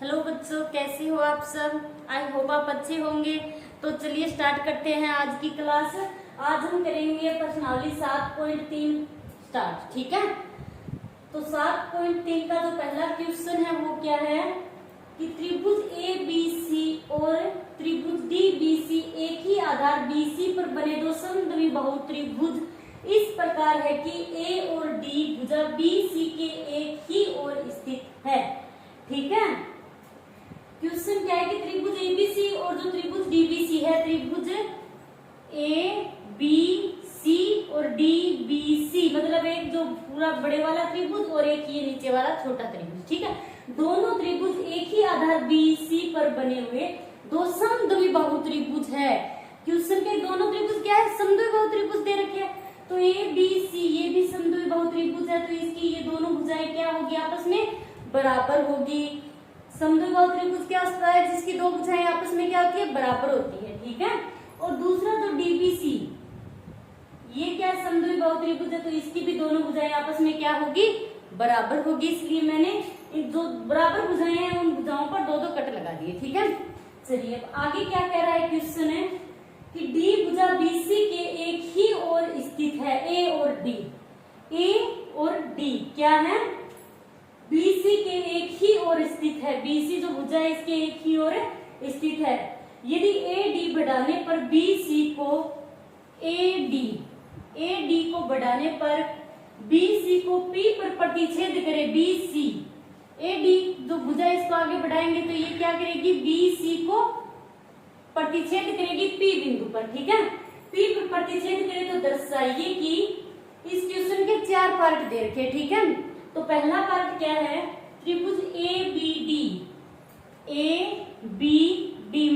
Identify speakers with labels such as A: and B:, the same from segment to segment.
A: Hello बच्चों, कैसे हो आप सब। आई होप आप अच्छे होंगे। तो चलिए स्टार्ट करते हैं आज की क्लास। आज हम करेंगे प्रश्नावली 7.3 स्टार्ट। ठीक है, तो 7.3 का जो पहला क्वेश्चन है वो क्या है कि त्रिभुज ए बी सी और त्रिभुज डी बी सी एक ही आधार BC पर बने दो समद्विबाहु त्रिभुज इस प्रकार है कि ए और डी भुजा BC के एक ही ओर स्थित है। ठीक है, क्वेश्चन क्या है कि त्रिभुज ABC और जो त्रिभुज DBC है, त्रिभुज ABC और DBC मतलब एक जो पूरा बड़े वाला त्रिभुज और एक ये नीचे वाला छोटा त्रिभुज। ठीक है, दोनों त्रिभुज एक ही आधार BC पर बने हुए दो समद्विबाहु त्रिभुज है। क्वेश्चन के दोनों त्रिभुज क्या है, समद्विबाहु त्रिभुज दे रखे हैं। तो ABC ये भी समद्विबाहु त्रिभुज है, तो इसकी ये दोनों भुजाएं क्या होगी, आपस में बराबर होगी। समद्विबाहु त्रिभुज क्या होता है, जिसकी दो भुजाएं आपस में क्या होती है, बराबर होती है। ठीक है, और दूसरा जो DBC ये क्या समद्विबाहु त्रिभुज है, तो इसकी भी दोनों भुजाएं आपस में क्या होगी, बराबर होगी। इसलिए मैंने जो बराबर भुजाएं हैं उन भुजाओं पर दो दो कट लगा दिए। ठीक है, चलिए अब आगे क्या कह रहा है क्वेश्चन है कि D भुजा BC के एक ही ओर स्थित है। A और D क्या है, BC के एक ही ओर स्थित है। BC जो भुजा है इसके एक ही ओर स्थित है। यदि AD बढ़ाने पर BC को AD को बढ़ाने पर BC को P पर प्रतिच्छेद करे। BC AD जो भुजा इसको आगे बढ़ाएंगे तो ये क्या करेगी, BC को प्रतिच्छेद करेगी P बिंदु पर। ठीक है, P पर प्रतिच्छेद करे तो दर्शाइए कि इस क्वेश्चन के चार पार्ट दे रखे। ठीक है, तो पहला पार्ट क्या है, त्रिभुज ABD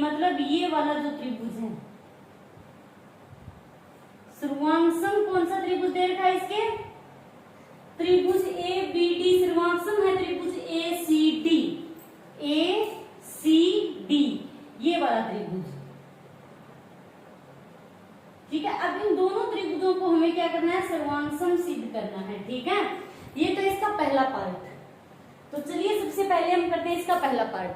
A: मतलब ये वाला जो त्रिभुज है, सर्वांगसम कौन सा त्रिभुज दे रखा है इसके, त्रिभुज ABD सर्वांगसम है त्रिभुज ACD ये वाला त्रिभुज। ठीक है, अब इन दोनों त्रिभुजों को हमें क्या करना है, सर्वांगसम सिद्ध करना है। ठीक है, ये तो इसका पहला पार्ट। तो चलिए सबसे पहले हम करते हैं इसका पहला पार्ट।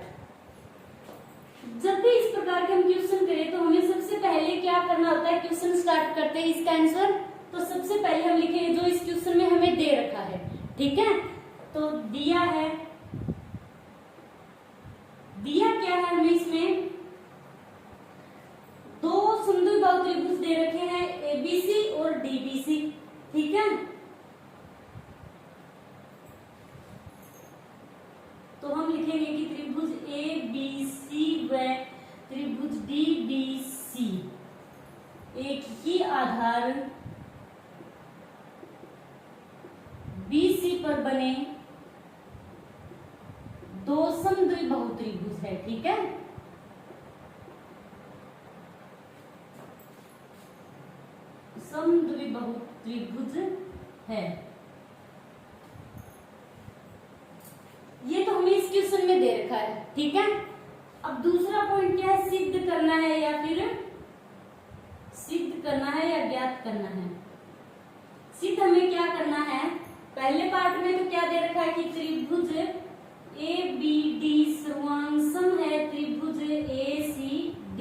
A: जब भी इस प्रकार के हम क्वेश्चन करें तो हमें सबसे पहले क्या करना होता है, क्वेश्चन स्टार्ट करते हैं इसका आंसर तो सबसे पहले हम लिखेंगे जो इस क्वेश्चन में हमें दे रखा है। ठीक है, तो दिया क्या है हमें, इसमें दो समद्विबाहु त्रिभुज दे रखे हैं ABC और DBC। ठीक है, तो हम लिखेंगे कि त्रिभुज ABC व त्रिभुज DBC एक ही आधार BC पर बने दो समद्विबाहु त्रिभुज है। ठीक है, समद्विबाहु त्रिभुज है। ये तो हमें इस क्वेश्चन में दे रखा है। ठीक है, अब दूसरा पॉइंट क्या है, सिद्ध करना है या फिर सिद्ध करना है या ज्ञात करना है। सिद्ध हमें क्या करना है, पहले पार्ट में तो क्या दे रखा है कि त्रिभुज ABD सर्वांगसम है त्रिभुज ACD,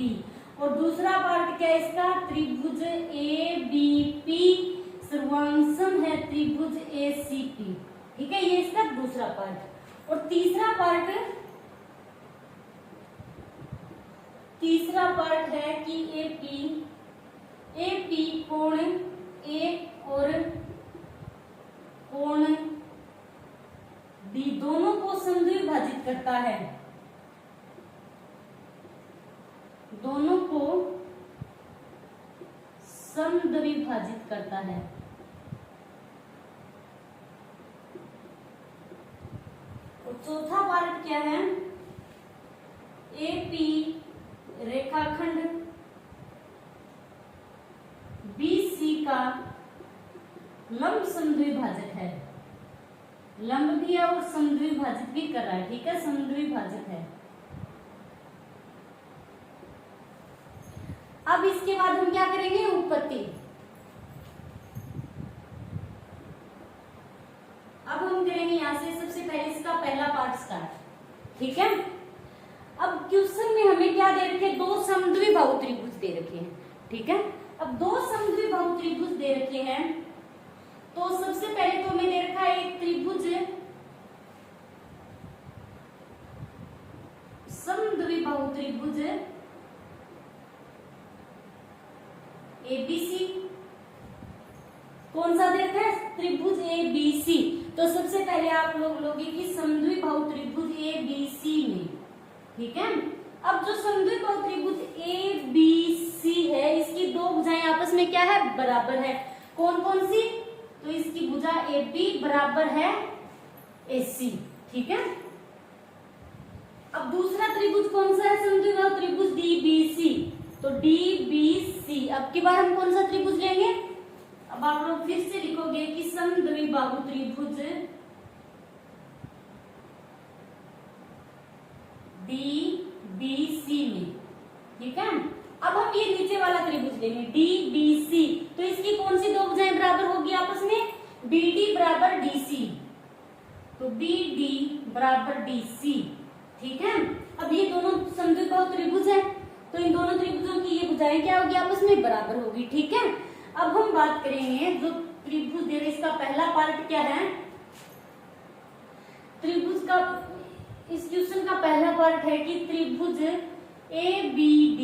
A: और दूसरा पार्ट क्या है इसका, त्रिभुज ABP सर्वांगसम है त्रिभुज ACP। ठीक है, ये इसका दूसरा पार्ट। और तीसरा पार्ट है कि AP कोण A और कोण B दोनों को समद्विभाजित करता है, दोनों को समद्विभाजित करता है। और चौथा पार्ट क्या है, AP रेखाखंड BC का लंब समद्विभाजक है, लंब भी है और समद्विभाजित भी कर रहा है। ठीक है, समद्विभाजक है। अब इसके बाद हम क्या करेंगे, उत्पत्ति। अब हम करेंगे यहां से सबसे पहले इसका पहला पार्ट स्टार्ट। ठीक है, अब क्वेश्चन में हमें क्या दे रखे, दो समद्विबाहु त्रिभुज दे रखे हैं, ठीक है। अब दो समद्विबाहु त्रिभुज दे रखे हैं, तो सबसे पहले तो हमें दे रखा है एक त्रिभुज समद्विबाहु त्रिभुज एबीसी। कौन सा दे रखा है, त्रिभुज एबीसी। तो सबसे पहले आप लोग लोगे कि समद्विबाहु त्रिभुज एबीसी में, ठीक है। अब जो समद्विबाहु त्रिभुज एबीसी है, इसकी दो भुजाएं आपस में क्या है, बराबर है। कौन कौन सी, तो इसकी भुजा AB बराबर है AC, ठीक है। अब दूसरा त्रिभुज कौन सा है, समद्विबाहु त्रिभुज DBC, तो DBC। अब की बार हम कौन सा त्रिभुज लेंगे, अब आप लोग फिर से लिखोगे कि समद्विबाहु त्रिभुज DBC में, ठीक है। अब हम ये नीचे वाला त्रिभुज लेंगे DBC, तो इसकी कौन सी दो भुजाएं बराबर होगी आपस में, BD बराबर DC, तो BD बराबर DC, ठीक है। अब ये दोनों समद्विबाहु त्रिभुज है, तो इन दोनों त्रिभुजों की ये भुजाएं क्या होगी, आपस में बराबर होगी, ठीक है। अब हम बात करेंगे जो त्रिभुज दे रहे, इसका पहला पार्ट क्या है, त्रिभुज का, इस क्वेश्चन का पहला पार्ट है कि त्रिभुज ABD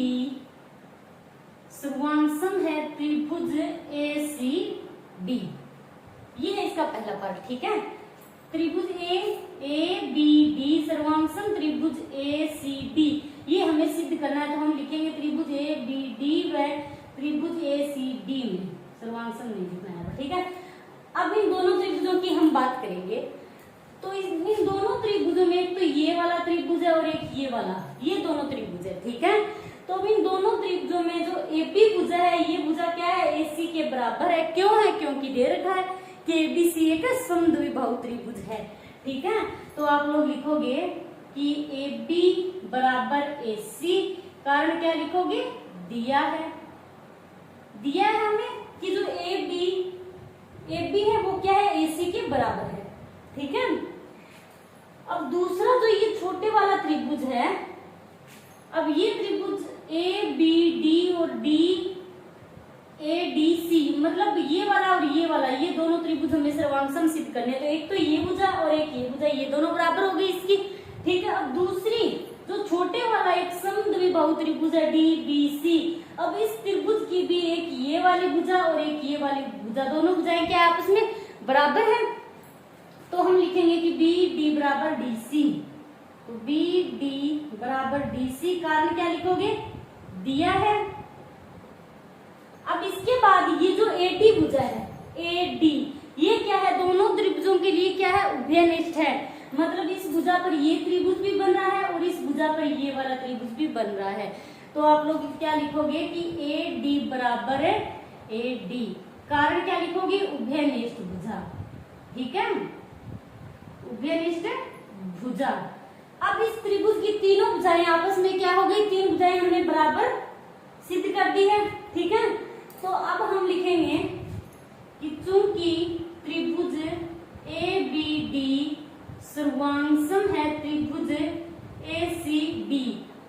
A: सर्वांगसम है त्रिभुज ACD, ये है इसका पहला पार्ट, ठीक है। त्रिभुज ABD सर्वांगसम त्रिभुज ACD, ये हमें सिद्ध करना है, तो हम लिखेंगे त्रिभुज ABD व त्रिभुज ACD में सर्वांगसम नहीं लिखना है, ठीक है। अब इन दोनों त्रिभुजों की हम बात करेंगे, तो इन दोनों त्रिभुजों में एक तो ये वाला त्रिभुज है और एक ये वाला, ये दोनों त्रिभुज है, ठीक है। तो अब इन दोनों त्रिभुजों में जो AP भुजा है, ये भुजा क्या है, AC के बराबर है। क्यों है, क्योंकि दे रखा है कि ABC एक समद्विबाहु त्रिभुज है, ठीक है। तो आप लोग लिखोगे कि AB बराबर AC, कारण क्या लिखोगे, दिया है हमें कि जो AB है वो क्या है, AC के बराबर है, ठीक है। अब दूसरा जो ये छोटे वाला त्रिभुज है, अब ये त्रिभुज ABD और DADC, मतलब ये वाला और ये वाला, ये दोनों त्रिभुज हमें सर्वांगसम सिद्ध करने, तो एक तो ये भुजा और एक ये भुजा, ये दोनों बराबर हो गई इसकी, ठीक है। अब दूसरी जो छोटे वाला एक समद्विबाहु त्रिभुज है DBC, अब इस त्रिभुज की भी एक ये वाली भुजा और एक ये वाली भुजा, दोनों भुजाएं क्या आपस में बराबर है, तो हम लिखेंगे कि BD बराबर DC, तो BD बराबर DC, कारण क्या लिखोगे, दिया है। अब इसके बाद ये जो AD भुजा है AD, ये क्या है, दोनों त्रिभुजों के लिए क्या है, उभयनिष्ठ है, मतलब इस भुजा पर ये त्रिभुज भी बन रहा है और इस भुजा पर ये वाला त्रिभुज भी बन रहा है, तो आप लोग क्या लिखोगे कि AD बराबर है AD, कारण क्या लिखोगे, उभयनिष्ठ भुजा, ठीक है, उभयनिष्ठ भुजा। अब इस त्रिभुज की तीनों भुजाएं आपस में क्या हो गई, तीन भुजाएं हमने बराबर सिद्ध कर दी है, ठीक है। तो अब हम लिखेंगे कि चूंकि त्रिभुज ABD सर्वांगसम है त्रिभुज ACD,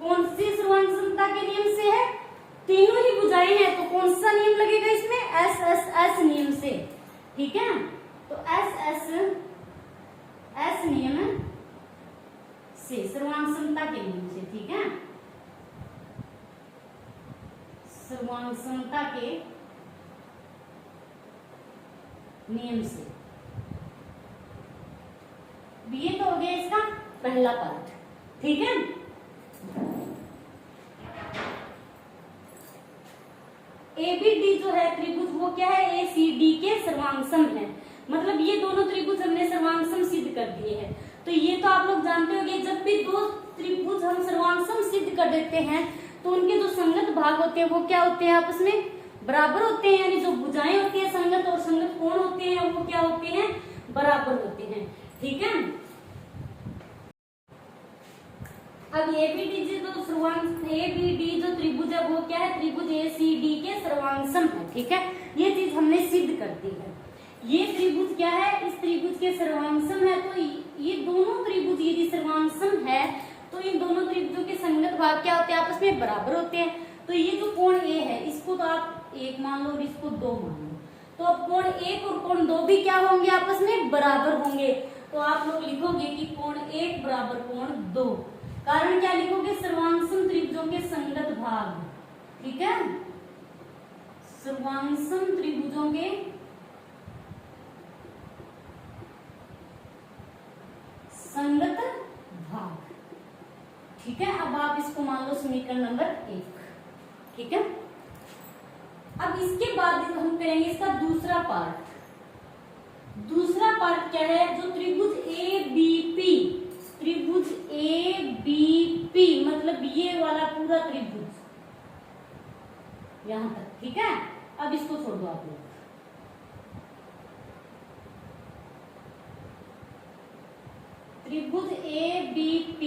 A: कौन सी सर्वांगसमता के नियम से है, तीनों ही भुजाएं हैं, तो कौन सा नियम लगेगा इसमें, SSS नियम से, ठीक है। तो SSS नियम से, सर्वांगसमता के नियम से, ठीक है, सर्वांगसमता के नियम से। ये तो हो गया इसका पहला पार्ट, ठीक है। ABD जो है त्रिभुज वो क्या है, ACD के सर्वांगसम है, मतलब ये दोनों त्रिभुज हमने सर्वांगसम सिद्ध कर दिए हैं। तो ये तो आप लोग जानते होंगे, जब भी दो त्रिभुज हम सर्वांगसम सिद्ध कर देते हैं तो उनके जो संगत भाग होते हैं वो क्या होते हैं, आपस में बराबर होते हैं, यानी जो भुजाएं होती है संगत और संगत कोण होते हैं वो क्या होते हैं, बराबर होते हैं, ठीक है। अब ABD जो त्रिभुज है वो क्या है, त्रिभुज ACD के सर्वांगसम है, ठीक है, ये चीज हमने सिद्ध कर दी है। ये त्रिभुज क्या है, इस त्रिभुज के सर्वांगसम है, तो ये दोनों त्रिभुज यदि सर्वांगसम है तो इन दोनों त्रिभुजों के भाग क्या होते हैं, आपस में बराबर होते हैं। तो ये जो कोण ए है इसको तो आप 1 मान लो और इसको 2 मान लो, तो अब कोण 1 और कोण 2 भी क्या होंगे, आपस में बराबर होंगे। तो आप लोग लिखोगे कि कोण 1 बराबर कोण 2। कारण क्या लिखोगे, सर्वांगसम त्रिभुजों के संगत भाग, ठीक है, सर्वांगसम त्रिभुजों के संगत भाग, ठीक है। अब आप इसको मान लो समीकरण नंबर 1, ठीक है। अब इसके बाद हम करेंगे इसका दूसरा पार्ट। दूसरा पार्ट क्या है, जो त्रिभुज ABP, त्रिभुज ABP मतलब ये वाला पूरा त्रिभुज यहां तक, ठीक है। अब इसको छोड़ दो आप लोग, त्रिभुज ABP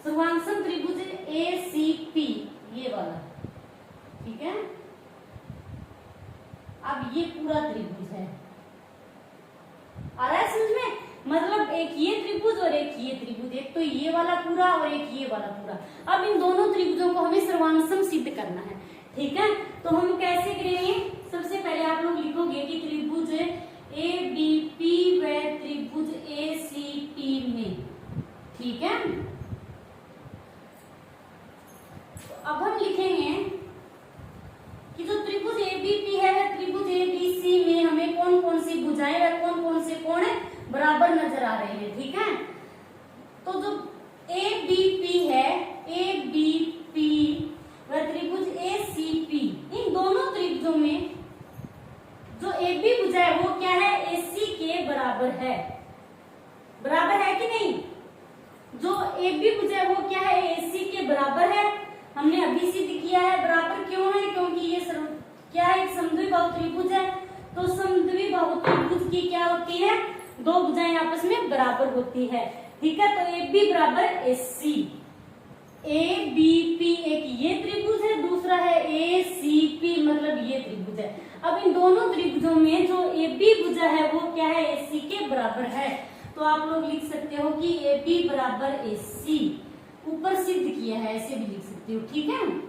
A: सर्वांगसम त्रिभुज ACP ये वाला, ठीक है। अब ये पूरा त्रिभुज है, आ रहा है समझ में, मतलब एक ये त्रिभुज और एक ये त्रिभुज, एक तो ये वाला पूरा और एक ये वाला पूरा। अब इन दोनों त्रिभुजों को हमें सर्वांगसम सिद्ध करना है, ठीक है। तो हम कैसे करेंगे, सबसे पहले आप लोग लिखोगे कि त्रिभुज ABP व त्रिभुज ACP में, ठीक है। तो अब हम लिखेंगे कि जो त्रिभुज ABP है वह त्रिभुज ABC में हमें कौन कौन सी भुजाएं व कौन कौन से कोण बराबर नजर आ रहे हैं, ठीक है। तो जो ABP है, ABP व त्रिभुज ACP, इन दोनों त्रिभुजों में जो AB भुजा है वो क्या है, AC के बराबर है। बराबर है कि नहीं, जो AB भुजा है वो क्या है, AC के बराबर है। हमने अभी सिद्ध किया है। बराबर क्यों है, क्योंकि ये क्या है, एक समद्विबाहु त्रिभुज है। तो समद्विबाहु त्रिभुज की क्या होती है, दो भुजाएं आपस में बराबर होती है, ठीक है। तो AB बराबर AC, ABP एक ये त्रिभुज है, दूसरा है ACP मतलब ये त्रिभुज है। अब इन दोनों त्रिभुजों में जो AB भुजा है वो क्या है, AC के बराबर है। तो आप लोग लिख सकते हो कि AB बराबर AC, ऊपर सिद्ध किया है, ऐसे भी लिख सकते हो, ठीक है।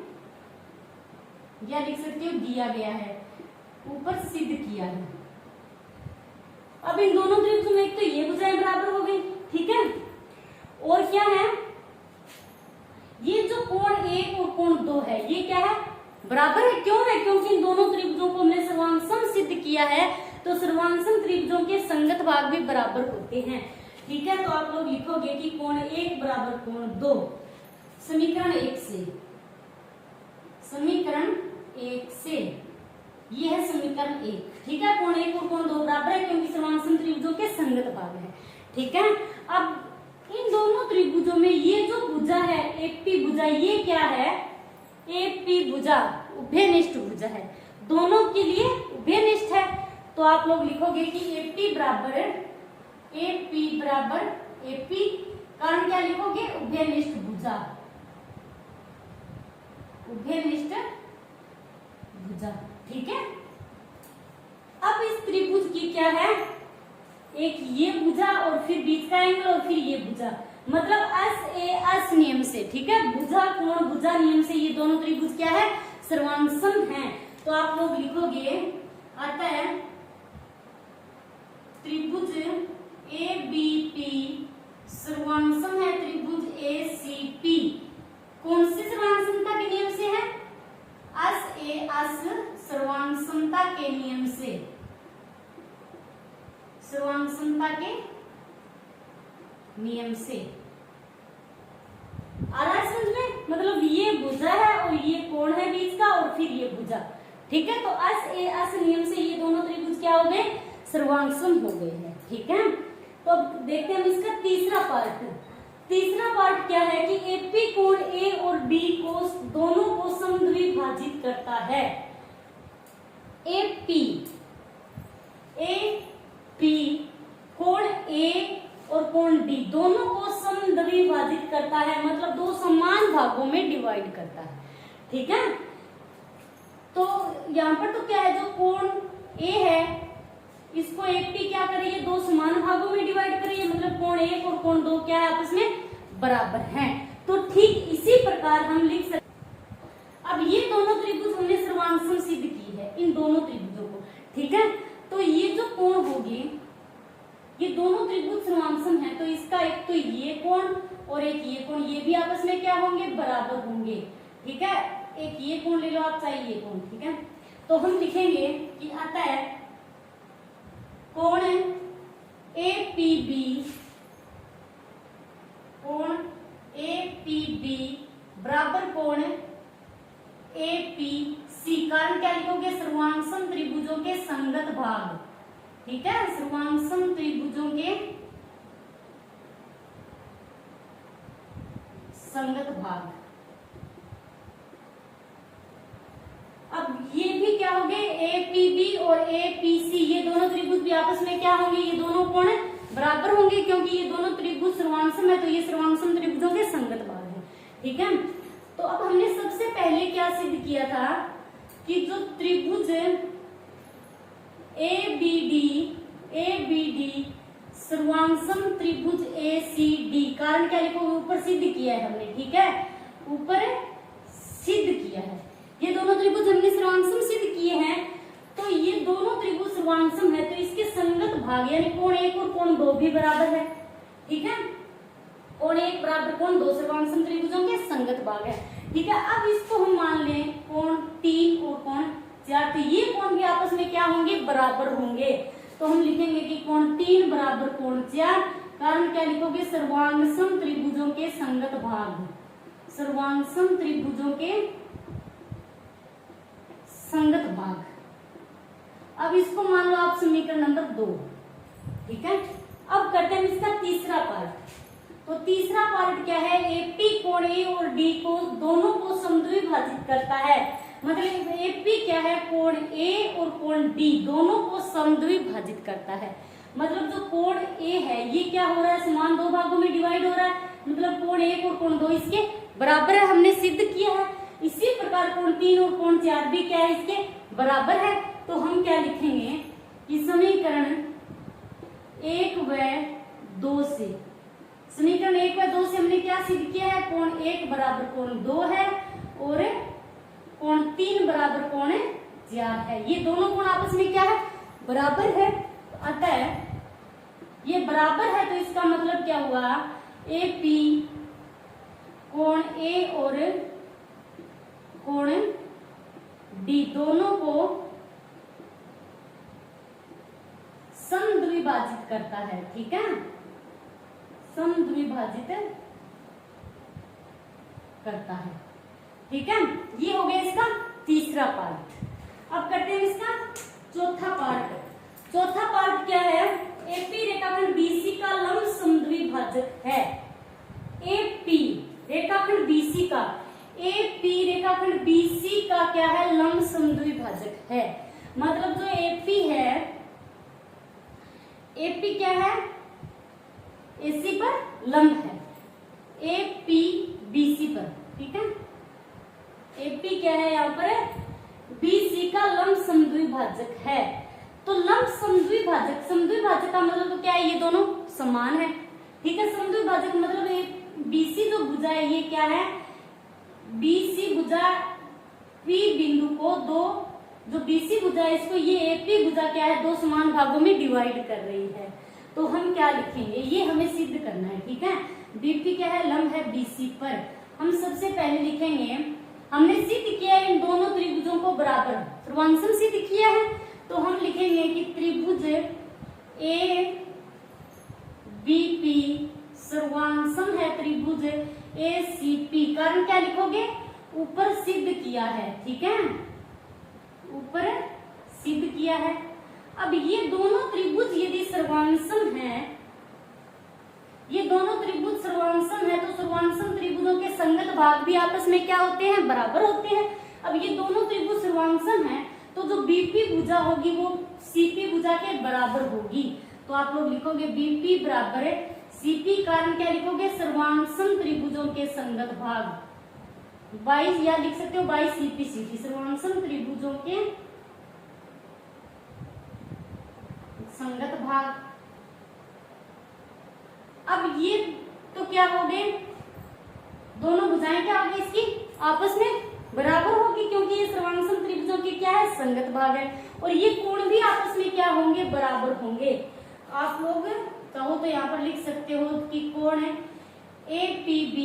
A: या लिख सकते हो दिया गया है, ऊपर सिद्ध किया है। अब इन दोनों त्रिभुजों में एक तो ये भुजाएं बराबर हो गई, ठीक है। और क्या है, ये जो कोण 1 और कोण 2 है ये क्या है, बराबर है। क्यों है, क्योंकि इन दोनों त्रिभुजों को हमने सर्वांगसम सिद्ध किया है। तो सर्वांगसम त्रिभुजों के संगत भाग भी बराबर होते हैं, ठीक है। तो आप लोग लिखोगे कि कोण 1 बराबर कोण 2, समीकरण 1 से, समीकरण 1 से, ये है समीकरण 1, ठीक है। कोण 1 और कोण 2 बराबर है क्योंकि सर्वांगसम त्रिभुजों के संगत भाग है, ठीक है। अब इन दोनों त्रिभुजों में ये जो भुजा है AP भुजा, ये क्या है, AP भुजा उभयनिष्ठ भुजा है, दोनों के लिए उभयनिष्ठ है। तो आप लोग लिखोगे कि AP बराबर AP, कारण क्या लिखोगे, उभयनिष्ठ भुजा, उभयनिष्ठ भुजा, ठीक है। अब इस त्रिभुज की क्या है, एक ये भुजा और फिर बीच का एंगल और फिर ये भुजा, मतलब S नियम से, ठीक है। भुजा कोण भुजा नियम से ये दोनों त्रिभुज क्या है, सर्वांगसम हैं। तो आप लोग लिखोगे, आता है त्रिभुज ABP सर्वांगसम है त्रिभुज ACP, कौन सी सर्वांगसमता के नियम से है, S सर्वांगसमता के नियम से, सर्वांगसमता के नियम से। आ रहा है समझ में, मतलब ये भुजा है और ये कोण है बीच का और फिर ये भुजा, ठीक है। तो S नियम से ये दोनों त्रिभुज क्या हो गए, सर्वांगसम हो गए हैं, ठीक है। तो अब देखते हैं हम इसका तीसरा पार्ट। तीसरा पार्ट क्या है कि AP कोण A और B को दोनों को समद्विभाजित करता है। AP कोण A और कोण B दोनों को समद्विभाजित करता है, मतलब दो समान भागों में डिवाइड करता है, ठीक है। तो यहाँ पर तो क्या है, जो कोण A है इसको AP क्या करिए, दो समान भागों में डिवाइड करिए, मतलब कोण 1 और कोण 2 क्या है, आपस में बराबर हैं। तो ठीक इसी प्रकार हम लिख सकते। अब ये दोनों त्रिभुज हमने सर्वांगसम सिद्ध की है, इन दोनों त्रिभुजों को, ठीक है। तो ये जो कोण होगी, ये दोनों त्रिभुज सर्वांगसम है, तो इसका एक तो ये कोण और एक ये कोण, ये भी आपस में क्या होंगे, बराबर होंगे, ठीक है। एक ये कोण ले लो आप, चाहे ये कोण, ठीक है। तो हम लिखेंगे कि अतः कोण APB, कोण APB बराबर कोण APC। कारण क्या लिखोगे, सर्वांगसम त्रिभुजों के संगत भाग, ठीक है, सर्वांगसम त्रिभुजों के संगत भाग। अब ये भी क्या हो गए, APB और APC, ये दोनों त्रिभुज भी आपस में क्या होंगे, ये दोनों कोण बराबर होंगे, क्योंकि ये दोनों त्रिभुज सर्वांगसम है, तो ये सर्वांगसम त्रिभुजों के संगत भाग है, ठीक है। तो अब हमने सबसे पहले क्या सिद्ध किया था कि जो त्रिभुज ABD सर्वांगसम त्रिभुज ACD, कारण क्या लिखोगे, ऊपर सिद्ध किया है हमने, ठीक है, ऊपर सिद्ध किया है। ये दोनों त्रिभुज हमने सर्वांगसम सिद्ध किए हैं, तो ये दोनों त्रिभुज सर्वांगसम है, तो इसके संगत भाग यानी कोण 1 और कोण 2 भी बराबर है, ठीक है। कोण 1 बराबर कोण 2 सर्वांगसम त्रिभुजों के संगत भाग है, ठीक है। अब इसको हम मान लें कोण 3 और कोण 4, तो ये कोण भी आपस में क्या होंगे, बराबर होंगे। तो हम लिखेंगे कि कोण 3 बराबर कोण 4, कारण क्या लिखोगे, सर्वांगसम त्रिभुजों के संगत भाग, सर्वांगसम त्रिभुजों के संगत भाग। अब इसको मान लो आप समीकरण नंबर 2, ठीक है। अब करते हैं इसका तीसरा पार्ट। तो तीसरा पार्ट क्या है, AP कोण A और D को दोनों को समद्विभाजित करता है, मतलब AP क्या है, कोण A और कोण D दोनों को समद्विभाजित करता है। मतलब जो कोण A है ये क्या हो रहा है, समान दो भागों में डिवाइड हो रहा है, मतलब कोण 1 और कोण 2 इसके बराबर है, हमने सिद्ध किया है। इसी प्रकार कोण 3 और कोण 4 भी क्या है, इसके बराबर है। तो हम क्या लिखेंगे कि समीकरण 1 व 2 से, समीकरण 1 व 2 से हमने क्या सिद्ध किया है, कोण 1 बराबर कोण 2 है और कोण 3 बराबर कोण 4 है। ये दोनों कोण आपस में क्या है, बराबर है। अतः ये बराबर है, तो इसका मतलब क्या हुआ, AP कोण A और कोण D दोनों को समद्विभाजित करता है, ठीक है, समद्विभाजित करता है, ठीक है। ये हो गया इसका तीसरा पार्ट। अब करते हैं इसका चौथा पार्ट। चौथा पार्ट क्या है, AP रेखाखंड BC का लंब समद्विभाजक है। AP रेखाखंड BC का, AP रेखाखंड BC का क्या है, लंब समद्विभाजक है। मतलब जो AP है, AP क्या है, AC पर लंब है, AP BC पर, ठीक है। AP क्या है, यहाँ पर BC का लंब समद्विभाजक है। तो लंब समद्विभाजक, समद्विभाजक का मतलब तो क्या है, ये दोनों समान है, ठीक है। समद्विभाजक मतलब BC जो भुजा है ये क्या है, BC भुजा P बिंदु को दो, जो BC भुजा है इसको ये AP भुजा क्या है, दो समान भागों में डिवाइड कर रही है। तो हम क्या लिखेंगे, ये हमें सिद्ध करना है, ठीक है। BP क्या है, लंब है BC पर। हम सबसे पहले लिखेंगे, हमने सिद्ध किया है इन दोनों त्रिभुजों को बराबर, सर्वांगसम सिद्ध किया है। तो हम लिखेंगे कि त्रिभुज ABP सर्वांगसम है त्रिभुज ACP। कारण क्या लिखोगे, ऊपर सिद्ध किया है, ठीक है, ऊपर सिद्ध किया है। अब ये दोनों त्रिभुज यदि सर्वांगसम है, ये दोनों त्रिभुज सर्वांगसम है, तो सर्वांगसम त्रिभुजों के संगत भाग भी आपस में क्या होते हैं, बराबर होते हैं। अब ये दोनों त्रिभुज सर्वांगसम है, तो जो BP भुजा होगी वो CP भुजा के बराबर होगी। तो आप लोग लिखोगे BP बराबर है CP। कारण क्या लिखोगे, सर्वांगसम त्रिभुजों के संगत भाग, 22 या लिख सकते हो 22 CP सर्वांगसम त्रिभुजों के संगत भाग। अब ये तो क्या हो गए, दोनों भुजाएं क्या होगी इसकी आपस में बराबर होगी, क्योंकि ये सर्वांग त्रिभुजों के क्या है संगत भाग है, और ये कोण भी आपस में क्या होंगे बराबर होंगे। आप लोग चाहो तो यहाँ पर लिख सकते हो कि कोण है APB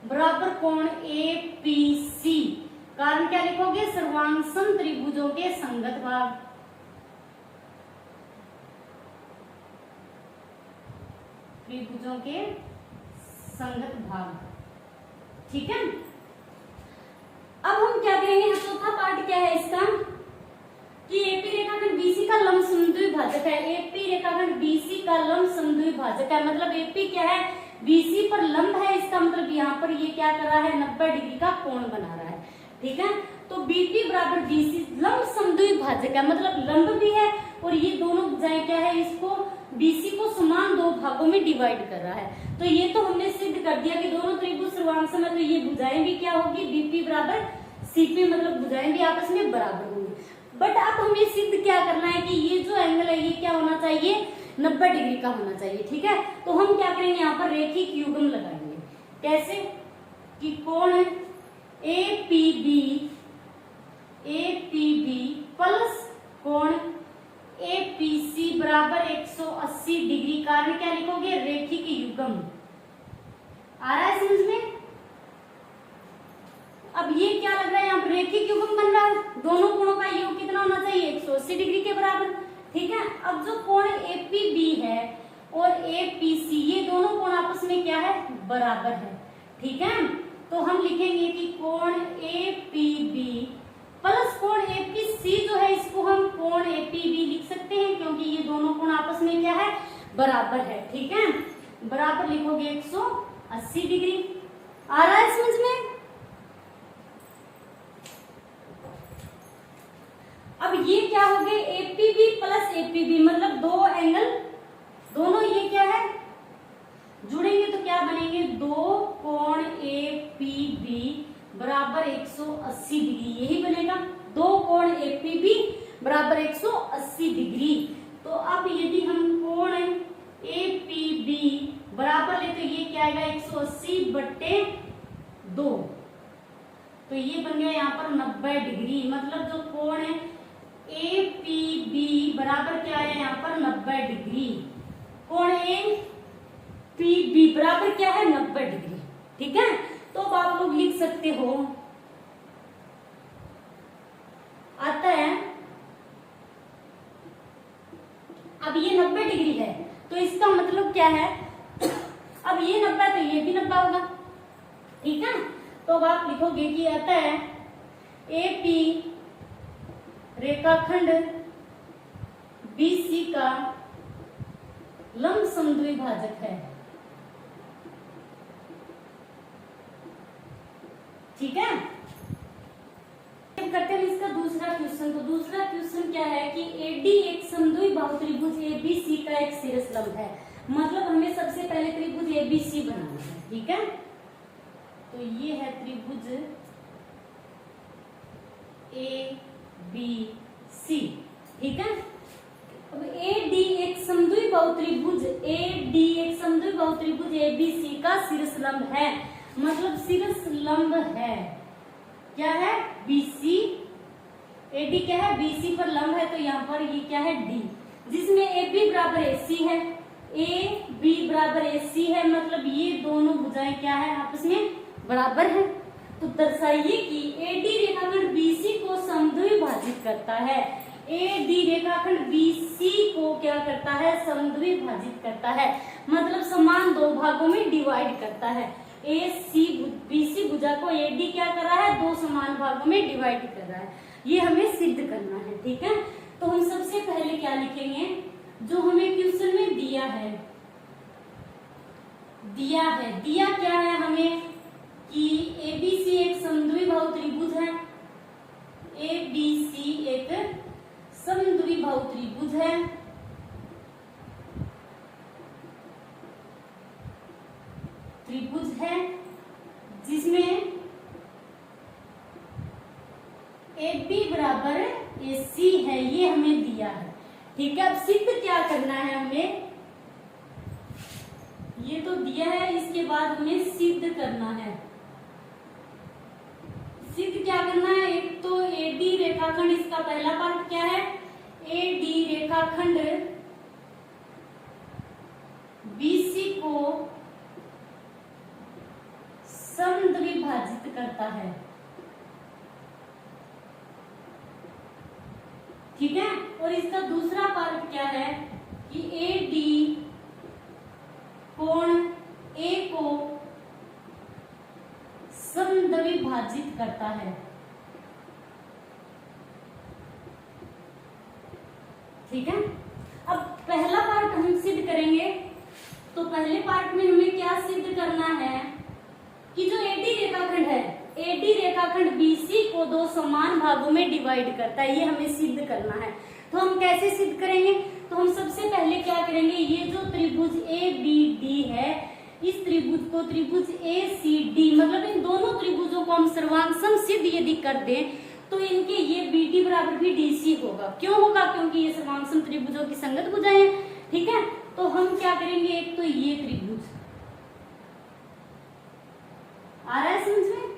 A: बराबर कोण APC। कारण क्या लिखोगे सर्वांग त्रिभुजों के संगत भाग, त्रिभुजों के संगत भाग, ठीक है। अब हम क्या करेंगे, चौथा पार्ट क्या है इसका कि एपी रेखाखंड बीसी का लंब समद्विभाजक है। एपी रेखाखंड बीसी का लंब समद्विभाजक है, मतलब एपी क्या है बीसी पर लंब है, इसका मतलब यहाँ पर ये क्या कर रहा है 90 डिग्री का कोण बना रहा है, ठीक है। तो बीपी बराबर बीसी लंब समद्विभाजक है, मतलब लंब भी है और ये दोनों भुजाएं क्या है इसको बीसी को समान दो भागों में डिवाइड कर रहा है। तो ये तो हमने सिद्ध कर दिया कि दोनों त्रिभुज सर्वांग सम है, तो ये भुजाएं भी क्या होगी बीपी बराबर सीपी, मतलब भुजाएं भी आपस में बराबर होंगी। बट अब हमें सिद्ध क्या करना है कि ये जो एंगल है ये क्या होना चाहिए 90 डिग्री का होना चाहिए, ठीक है। तो हम क्या करेंगे यहाँ पर रेखिक युग्म लगाएंगे। कैसे कि कोण APB प्लस कोण APC बराबर 180 डिग्री। कारण क्या लिखोगे रेखिक युग्म। आ रहा है समझ में। अब ये क्या लग रहा है यहाँ पर रेखिक युग्म बन रहा है, दोनों कोणों का योग कितना होना चाहिए 180 डिग्री के बराबर, ठीक है। अब जो कोण APB है और APC ये दोनों कोण आपस में क्या है बराबर है, ठीक है। तो हम लिखेंगे कि कोण APB प्लस कोण APC जो है इसको हम कोण APB लिख सकते हैं, क्योंकि ये दोनों कोण आपस में क्या है बराबर है, ठीक है। बराबर लिखोगे 180 डिग्री। आ रहा है समझ में। अब ये क्या हो गए APB प्लस APB, मतलब दो एंगल दोनों ये क्या है जुड़ेंगे तो क्या बनेंगे दो कोण APB बराबर 180 डिग्री, यही बनेगा दो कोण APB बराबर 180 डिग्री। तो अब यदि हम कोण APB बराबर ले तो ये क्या आएगा 180/2, तो ये बन गया यहाँ पर 90 डिग्री। मतलब जो कोण है APB बराबर क्या है यहाँ पर 90 डिग्री, कोण APB बराबर क्या है 90 डिग्री, ठीक है। तो अब आप लोग लिख सकते हो आता है, अब ये 90 डिग्री है तो इसका मतलब क्या है अब ये 90 तो ये भी 90 होगा, ठीक है। तो अब आप लिखोगे कि आता है AP रेखाखंड BC का लंब समद्विभाजक है, ठीक है। करते हैं इसका दूसरा क्वेश्चन। तो दूसरा क्वेश्चन क्या है कि AD एक समद्विबाहु त्रिभुज ABC का एक शीर्ष लंब है, मतलब हमें सबसे पहले त्रिभुज ABC बनाना है, ठीक है। तो ये है त्रिभुज ABC, ठीक है। अब AD एक समद्विबाहु त्रिभुज ABC का शीर्ष लंब है, मतलब शीर्ष लंब है क्या है BC, AD क्या है BC पर लंब है, तो यहाँ पर ये क्या है D, जिसमें AB बराबर AC है, AB बराबर AC है, मतलब ये दोनों भुजाएं क्या है आपस में बराबर है। तो दर्शाइए कि AD रेखाखंड BC को समद्विभाजित करता है। AD रेखाखंड BC को क्या करता है समद्विभाजित करता है, मतलब समान दो भागों में डिवाइड करता है। BC भुजा को AD क्या कर रहा है दो समान भागों में डिवाइड कर रहा है, ये हमें सिद्ध करना है, ठीक है। तो हम सबसे पहले क्या लिखेंगे जो हमें क्वेश्चन में दिया क्या है हमें कि ABC एक समद्विबाहु त्रिभुज है, ABC एक समद्विबाहु त्रिभुज है, जिसमें AB बराबर AC है, ये हमें दिया है, ठीक है। अब सिद्ध क्या करना है हमें ये तो दिया है, इसके बाद हमें सिद्ध करना है। सिद्ध क्या करना है? एक तो एडी रेखाखंड, इसका पहला पार्ट क्या है? एडी रेखाखंड बीसी को समद्विभाजित करता है। ठीक है। और इसका दूसरा पार्ट क्या है कि एडी कोण ए को समद्विभाजित करता है। ठीक है। अब पहला पार्ट हम सिद्ध करेंगे। तो पहले पार्ट में हमें क्या सिद्ध करना है कि जो एडी रेखाखंड है, एडी रेखाखंड बीसी को दो समान भागों में डिवाइड करता है, ये हमें सिद्ध करना है। तो हम कैसे सिद्ध करेंगे? तो हम सबसे पहले क्या करेंगे, ये जो त्रिभुज ए बी डी है, इस त्रिभुज को त्रिभुज ए सी डी, मतलब इन दोनों त्रिभुजों को हम सर्वांग समसिद्ध यदि कर दें तो इनके ये बी डी बराबर भी डी सी होगा। क्यों होगा? क्योंकि ये सर्वांग सम त्रिभुजों की संगत भुजाएं हैं। ठीक है। तो हम क्या करेंगे, एक तो ये त्रिभुज आ रहा है समझ में,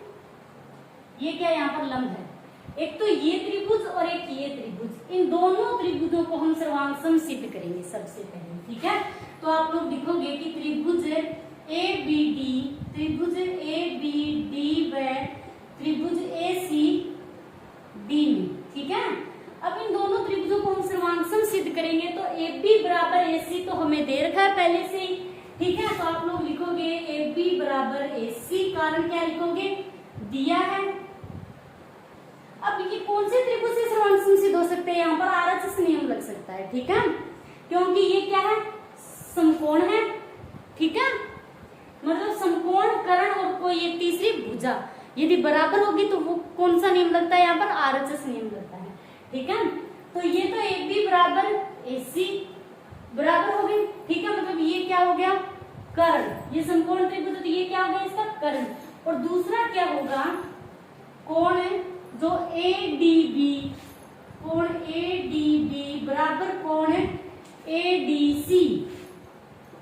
A: ये क्या यहाँ पर लंब है, एक तो ये त्रिभुज और एक ये त्रिभुज, इन दोनों त्रिभुजों को हम सर्वांग सम सिद्ध करेंगे सबसे पहले। ठीक है। तो आप लोग लिखोगे कि त्रिभुज ए बी डी, त्रिभुज ए बी डी व त्रिभुज ए सी डी में। ठीक है। अब इन दोनों त्रिभुजों को हम सर्वांग सम सिद्ध करेंगे। तो ए बी बराबर ए सी तो हमें दे रखा है पहले से ही। ठीक है। तो आप लोग लिखोगे ए बी बराबर ए सी, कारण क्या लिखोगे? दिया है। अब ये कौन से त्रिभुज से सर्वांग सम सिद्ध हो सकते हैं? यहाँ पर आरएचएस नियम लग सकता है। ठीक है। क्योंकि ये क्या है? समकोण है। ठीक है। मतलब समकोण करण और कोई एक तीसरी भुजा यदि बराबर होगी तो वो कौन सा नियम लगता है? यहाँ पर आरएचएस नियम लगता है। ठीक है। तो ये तो ए बी बराबर ए सी बराबर हो गई। ठीक है। मतलब ये क्या हो गया? कर्ण। ये समकोण त्रिभुज, तो ये क्या हो गया? इसका कर्ण। और दूसरा क्या होगा? कोण जो ए डी बी, कोण ए डी बी बराबर कोण A D C,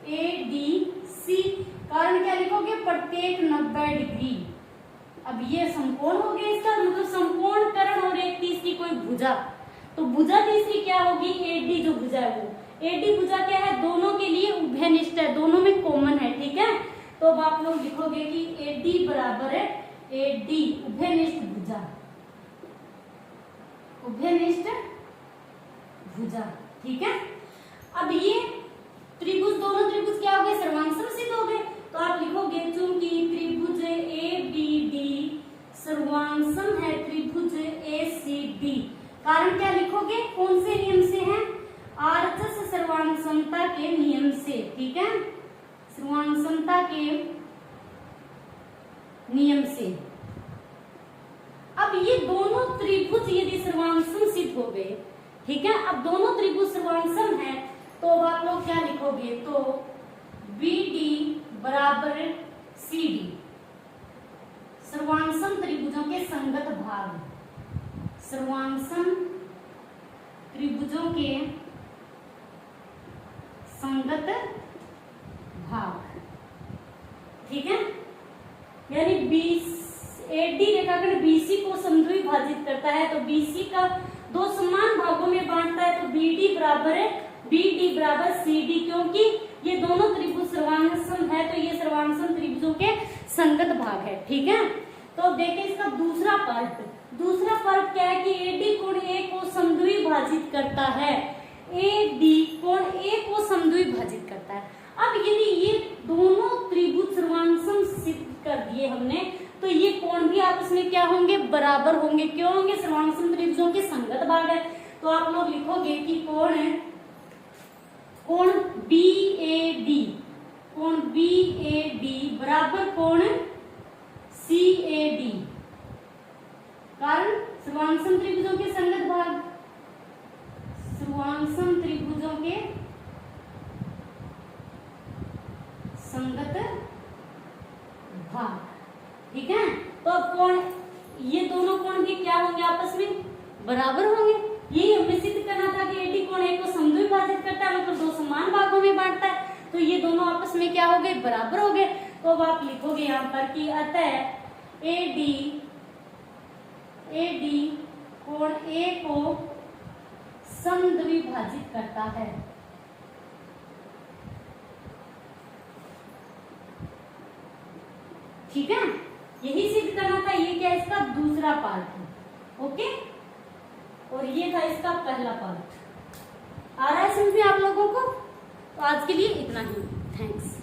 A: A D C, कारण क्या लिखोगे? प्रत्येक 90 डिग्री। अब ये समकोण हो गया इसका, मतलब समकोण करण और एक तीसरी कोई भुजा। तो भुजा तीसरी क्या होगी? एडी जो भुजा है वो, एडी भुजा क्या है? दोनों के लिए उभयनिष्ठ है, दोनों में कॉमन है। ठीक है। तो अब आप लोग लिखोगे कि एडी बराबर है एडी, उभयनिष्ठ भुजा, उभयनिष्ठ भुजा। ठीक है। अब ये त्रिभुज, दोनों त्रिभुज क्या हो गए? सर्वांग समसिद्ध हो गए। तो आप लिखोगे चूंकि त्रिभुज ए बी डी सर्वांग सम है त्रिभुज ए सी डी, कारण क्या लिखोगे? कौन से नियम से है? आरएचएस सर्वांग समता के नियम से। ठीक है। सर्वांग समता के नियम से। अब ये दोनों त्रिभुज यदि सर्वांग सम सिद्ध हो गए, ठीक है, अब दोनों त्रिभुज सर्वांग सम है, तो अब आप लोग क्या लिखोगे? तो बी डी बराबर सी डी, सर्वांग सम त्रिभुजों के संगत भाग, सर्वांग सम त्रिभुजों के संगत भाग। ठीक है। यानी एडी रेखाखंड बीसी को समद्विभाजित करता है, तो बीसी का दो समान भागों में बांटता है, तो बीडी बराबर है बीडी बराबर सीडी, क्योंकि ये दोनों त्रिभुज सर्वांग सम है, तो ये सर्वांग सम त्रिभुजों के संगत भाग है। ठीक है। तो देखिए इसका दूसरा पार्ट, दूसरा पार्ट क्या है कि एडी कोण ए को समद्विभाजित करता है, एडी कोण ए को समद्विभाजित करता है। अब यदि ये दोनों त्रिभुज सर्वांग सम सिद्ध कर दिए हमने, तो ये कोण भी आपस में क्या होंगे? बराबर होंगे। क्यों होंगे? सर्वांग सम त्रिभुजों के संगत भाग है। तो आप लोग लिखोगे कि कोण है, कोण बी ए डी, कोण बी ए डी बराबर कोण सी ए डी, कारण सर्वांग सम त्रिभुजों के संगत भाग, सर्वांग सम त्रिभुजों के संगत भाग। ठीक है। तो अब कोण, ये दोनों कोण भी क्या होंगे? आपस में बराबर होंगे। यही हमें सिद्ध करना था कि एडी कोण ए को समद्विभाजित करता है, मतलब दो समान भागों में बांटता है, तो ये दोनों आपस में में क्या हो गए, बराबर हो गए। तो अब आप लिखोगे यहाँ पर कि अतः एडी कोण ए को समद्विभाजित करता है। ठीक है, यही सिद्ध करना था। ये क्या, इसका दूसरा पार्ट है। ओके, और ये था इसका पहला पार्ट। आ रहा है समझ में आप लोगों को? तो आज के लिए इतना ही। थैंक्स।